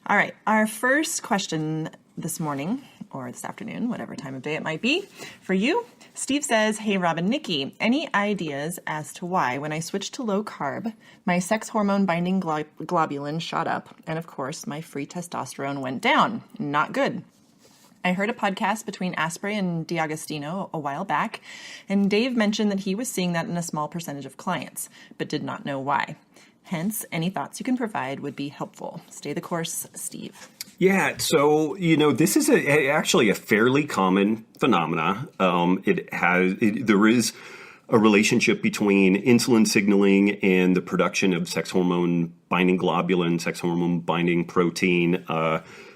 All right. Our first question this morning, or this afternoon, whatever time of day it might be, for you. Steve says, hey, Robb and Nicki, any ideas as to why, when I switched to low carb, my sex hormone binding globulin shot up, and of course, my free testosterone went down? Not good. I heard a podcast between Asprey and D'Agostino a while back, and Dave mentioned that he was seeing that in a small percentage of clients, but did not know why. Hence, any thoughts you can provide would be helpful. Stay the course, Steve. Yeah, so, this is actually a fairly common phenomena. There is a relationship between insulin signaling and the production of sex hormone binding globulin, sex hormone binding protein.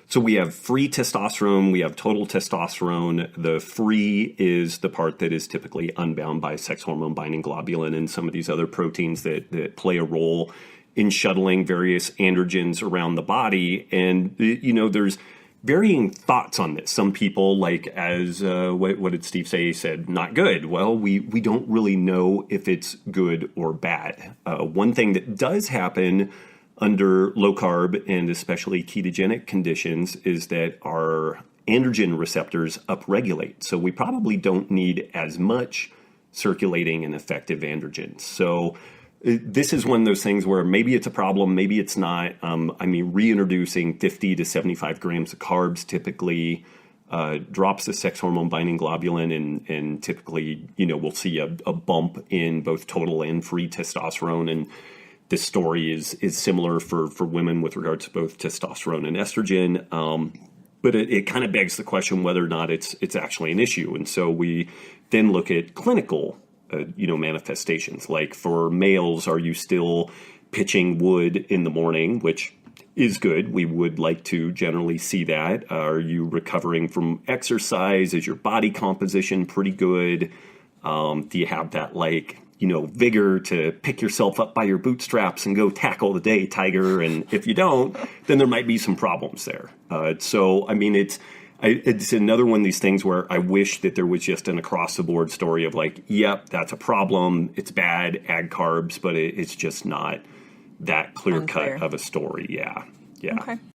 So we have free testosterone, we have total testosterone. The free is the part that is typically unbound by sex hormone binding globulin and some of these other proteins that play a role in shuttling various androgens around the body. And, there's varying thoughts on this. Some people, like, what did Steve say? He said, not good. Well, we don't really know if it's good or bad. One thing that does happen under low carb and especially ketogenic conditions is that our androgen receptors upregulate. So we probably don't need as much circulating and effective androgens. So this is one of those things where maybe it's a problem, maybe it's not. Reintroducing 50 to 75 grams of carbs typically drops the sex hormone binding globulin, and typically, we'll see a bump in both total and free testosterone. And this story is similar for women with regard to both testosterone and estrogen. But it kind of begs the question whether or not it's actually an issue. And so we then look at clinical manifestations. Like for males, are you still pitching wood in the morning, which is good. We would like to generally see that. Are you recovering from exercise? Is your body composition pretty good? Do you have that vigor to pick yourself up by your bootstraps and go tackle the day, tiger? And if you don't, then there might be some problems there. It's another one of these things where I wish that there was just an across-the-board story of yep, that's a problem, it's bad, add carbs, but it's just not that clear-cut of a story. Yeah. Okay.